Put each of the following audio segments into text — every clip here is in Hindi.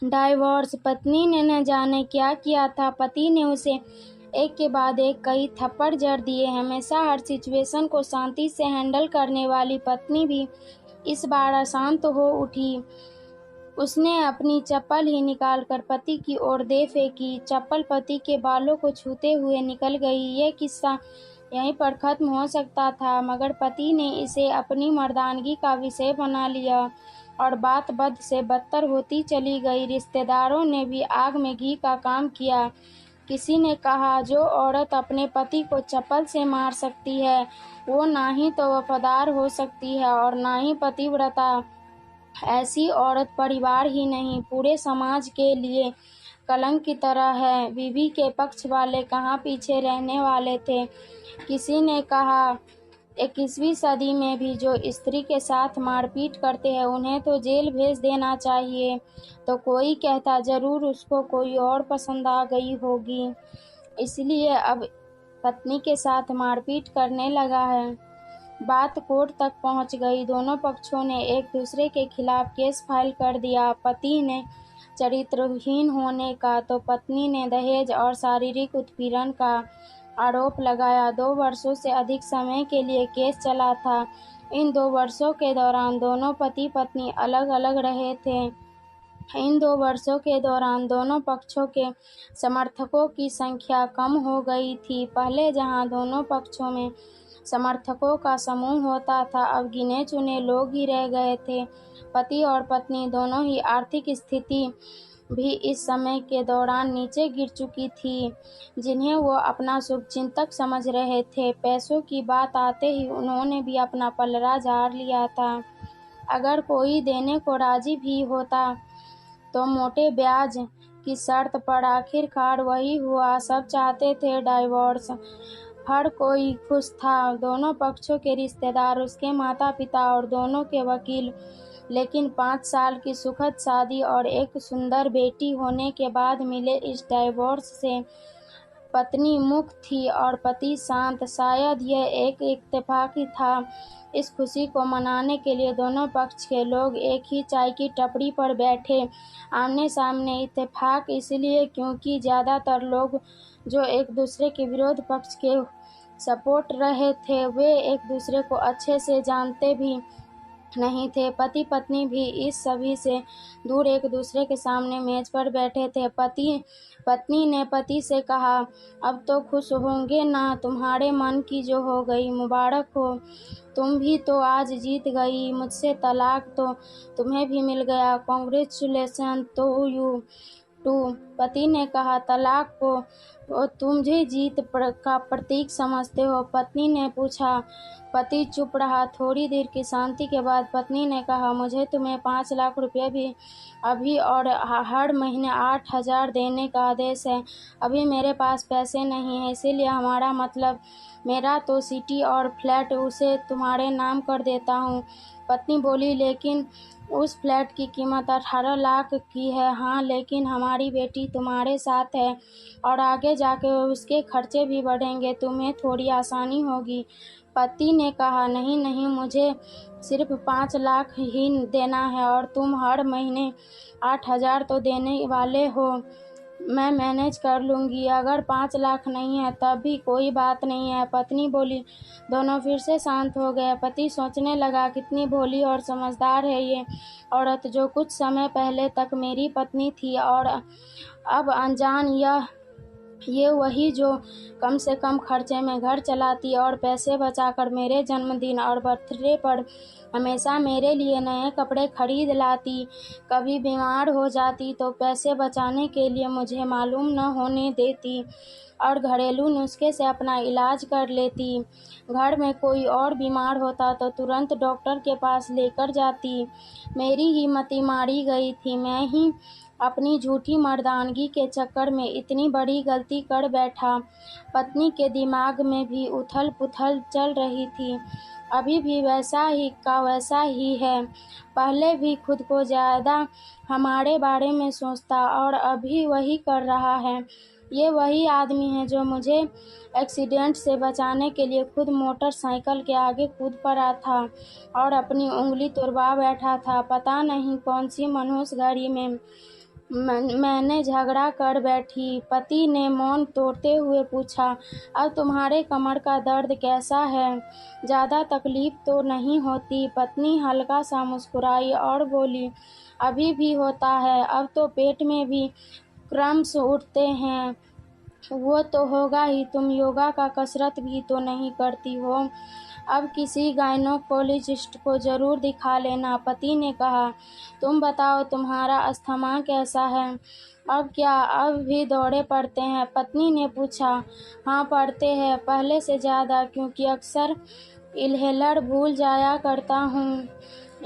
डाइवोर्स। पत्नी ने न जाने क्या किया था, पति ने उसे एक के बाद एक कई थप्पड़ जड़ दिए। हमेशा हर सिचुएशन को शांति से हैंडल करने वाली पत्नी भी इस बार अशांत हो उठी। उसने अपनी चप्पल ही निकालकर पति की ओर दे फेंकी। चप्पल पति के बालों को छूते हुए निकल गई। ये किस्सा यहीं पर खत्म हो सकता था, मगर पति ने इसे अपनी मर्दानगी का विषय बना लिया और बात बद से बदतर होती चली गई। रिश्तेदारों ने भी आग में घी का काम किया। किसी ने कहा, जो औरत अपने पति को चप्पल से मार सकती है वो ना ही तो वफादार हो सकती है और ना ही पतिव्रता। ऐसी औरत परिवार ही नहीं पूरे समाज के लिए कलंक की तरह है। बीवी के पक्ष वाले कहाँ पीछे रहने वाले थे। किसी ने कहा, 21वीं सदी में भी जो स्त्री के साथ मारपीट करते हैं उन्हें तो जेल भेज देना चाहिए। तो कोई कहता, जरूर उसको कोई और पसंद आ गई होगी, इसलिए अब पत्नी के साथ मारपीट करने लगा है। बात कोर्ट तक पहुंच गई। दोनों पक्षों ने एक दूसरे के खिलाफ केस फाइल कर दिया। पति ने चरित्रहीन होने का तो पत्नी ने दहेज और शारीरिक उत्पीड़न का आरोप लगाया। 2 वर्षों से अधिक समय के लिए केस चला था। इन 2 वर्षों के दौरान दोनों पति पत्नी अलग अलग रहे थे। इन 2 वर्षों के दौरान दोनों पक्षों के समर्थकों की संख्या कम हो गई थी। पहले जहां दोनों पक्षों में समर्थकों का समूह होता था, अब गिने चुने लोग ही रह गए थे। पति और पत्नी दोनों ही आर्थिक स्थिति भी इस समय के दौरान नीचे गिर चुकी थी, जिन्हें वो अपना शुभचिंतक समझ रहे थे। पैसों की बात आते ही उन्होंने भी अपना पलड़ा झाड़ लिया था। अगर कोई देने को राजी भी होता तो मोटे ब्याज की शर्त पर। आखिरकार वही हुआ। सब चाहते थे डाइवोर्स। हर कोई खुश था, दोनों पक्षों के रिश्तेदार, उसके माता पिता और दोनों के वकील। लेकिन 5 साल की सुखद शादी और एक सुंदर बेटी होने के बाद मिले इस डाइवोर्स से पत्नी मुक्त थी और पति शांत। शायद यह एक इत्तेफाक ही था। इस खुशी को मनाने के लिए दोनों पक्ष के लोग एक ही चाय की टपरी पर बैठे आमने सामने। इत्तेफाक इसलिए क्योंकि ज़्यादातर लोग जो एक दूसरे के विरोध पक्ष के सपोर्ट रहे थे वे एक दूसरे को अच्छे से जानते भी नहीं थे। पति पत्नी भी इस सभी से दूर एक दूसरे के सामने मेज पर बैठे थे। पत्नी ने पति से कहा, अब तो खुश होंगे ना, तुम्हारे मन की जो हो गई, मुबारक हो, तुम भी तो आज जीत गई। मुझसे तलाक तो तुम्हें भी मिल गया, कांग्रेचुलेशन टू यू टू। पति ने कहा, तलाक को तुम भी जीत का प्रतीक समझते हो? पत्नी ने पूछा। पति चुप रहा। थोड़ी देर की शांति के बाद पत्नी ने कहा, मुझे तुम्हें 5 लाख रुपए भी अभी और हर महीने 8,000 देने का आदेश है। अभी मेरे पास पैसे नहीं है, इसीलिए हमारा मतलब मेरा तो सिटी और फ्लैट उसे तुम्हारे नाम कर देता हूँ। पत्नी बोली, लेकिन उस फ्लैट की कीमत 18 लाख की है। हाँ, लेकिन हमारी बेटी तुम्हारे साथ है और आगे जाके उसके खर्चे भी बढ़ेंगे, तुम्हें थोड़ी आसानी होगी। पति ने कहा, नहीं नहीं, मुझे सिर्फ 5 लाख ही देना है और तुम हर महीने 8,000 तो देने वाले हो। मैं मैनेज कर लूँगी। अगर 5 लाख नहीं है तब भी कोई बात नहीं है। पत्नी बोली। दोनों फिर से शांत हो गए। पति सोचने लगा, कितनी भोली और समझदार है ये औरत, जो कुछ समय पहले तक मेरी पत्नी थी और अब अनजान। ये वही जो कम से कम खर्चे में घर चलाती और पैसे बचाकर मेरे जन्मदिन और बर्थडे पर हमेशा मेरे लिए नए कपड़े खरीद लाती। कभी बीमार हो जाती तो पैसे बचाने के लिए मुझे मालूम न होने देती और घरेलू नुस्खे से अपना इलाज कर लेती। घर में कोई और बीमार होता तो तुरंत डॉक्टर के पास लेकर जाती। मेरी ही मति मारी गई थी। मैं ही अपनी झूठी मर्दानगी के चक्कर में इतनी बड़ी गलती कर बैठा। पत्नी के दिमाग में भी उथल पुथल चल रही थी। अभी भी वैसा ही का वैसा ही है। पहले भी खुद को ज़्यादा हमारे बारे में सोचता और अभी वही कर रहा है। ये वही आदमी है जो मुझे एक्सीडेंट से बचाने के लिए खुद मोटरसाइकिल के आगे कूद पड़ा था और अपनी उंगली तुड़वा बैठा था। पता नहीं कौन सी मनहूस घड़ी में मैंने झगड़ा कर बैठी। पति ने मौन तोड़ते हुए पूछा, अब तुम्हारे कमर का दर्द कैसा है? ज़्यादा तकलीफ तो नहीं होती? पत्नी हल्का सा मुस्कुराई और बोली, अभी भी होता है, अब तो पेट में भी क्रम्स उठते हैं। वो तो होगा ही, तुम योगा का कसरत भी तो नहीं करती हो। अब किसी गायनोकोलॉजिस्ट को ज़रूर दिखा लेना। पति ने कहा, तुम बताओ तुम्हारा अस्थमा कैसा है? अब क्या अब भी दौरे पड़ते हैं? पत्नी ने पूछा। हाँ पड़ते हैं, पहले से ज़्यादा, क्योंकि अक्सर इन्हेलर भूल जाया करता हूँ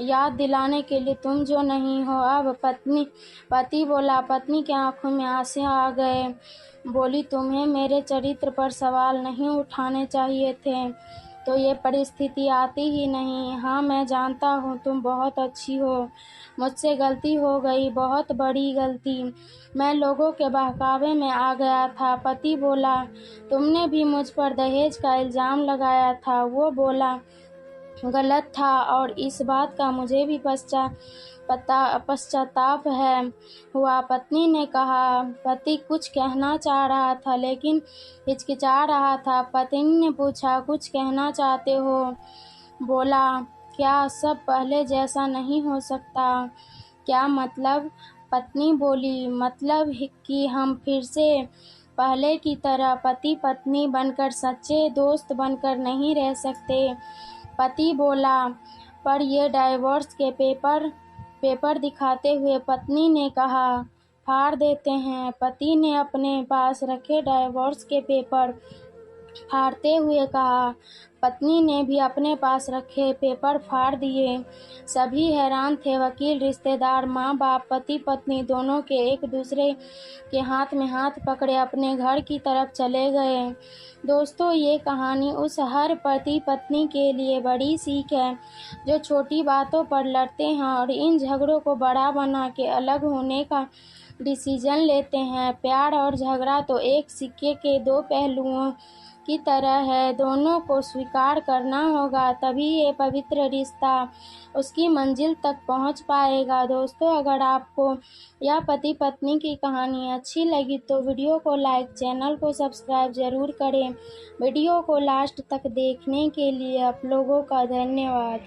याद दिलाने के लिए तुम जो नहीं हो अब। पति बोला। पत्नी की आंखों में आंसू आ गए। बोली, तुम्हें मेरे चरित्र पर सवाल नहीं उठाने चाहिए थे तो ये परिस्थिति आती ही नहीं। हाँ मैं जानता हूँ तुम बहुत अच्छी हो, मुझसे गलती हो गई, बहुत बड़ी गलती। मैं लोगों के बहकावे में आ गया था। पति बोला, तुमने भी मुझ पर दहेज का इल्ज़ाम लगाया था। वो बोला, गलत था और इस बात का मुझे भी पश्चाताप हुआ। पत्नी ने कहा। पति कुछ कहना चाह रहा था लेकिन हिचकिचा रहा था। पत्नी ने पूछा, कुछ कहना चाहते हो? बोला, क्या सब पहले जैसा नहीं हो सकता? क्या मतलब? पत्नी बोली, मतलब कि हम फिर से पहले की तरह पति पत्नी बनकर, सच्चे दोस्त बनकर नहीं रह सकते? पति बोला, पर ये डाइवोर्स के पेपर दिखाते हुए पत्नी ने कहा, फाड़ देते हैं। पति ने अपने पास रखे डाइवोर्स के पेपर फाड़ते हुए कहा। पत्नी ने भी अपने पास रखे पेपर फाड़ दिए। सभी हैरान थे। वकील, रिश्तेदार, माँ बाप, पति पत्नी दोनों के एक दूसरे के हाथ में हाथ पकड़े अपने घर की तरफ चले गए। दोस्तों, ये कहानी उस हर पति पत्नी के लिए बड़ी सीख है जो छोटी बातों पर लड़ते हैं और इन झगड़ों को बड़ा बना के अलग होने का डिसीजन लेते हैं। प्यार और झगड़ा तो एक सिक्के के दो पहलुओं की तरह है, दोनों को स्वीकार करना होगा, तभी ये पवित्र रिश्ता उसकी मंजिल तक पहुंच पाएगा। दोस्तों, अगर आपको यह पति पत्नी की कहानी अच्छी लगी तो वीडियो को लाइक, चैनल को सब्सक्राइब जरूर करें। वीडियो को लास्ट तक देखने के लिए आप लोगों का धन्यवाद।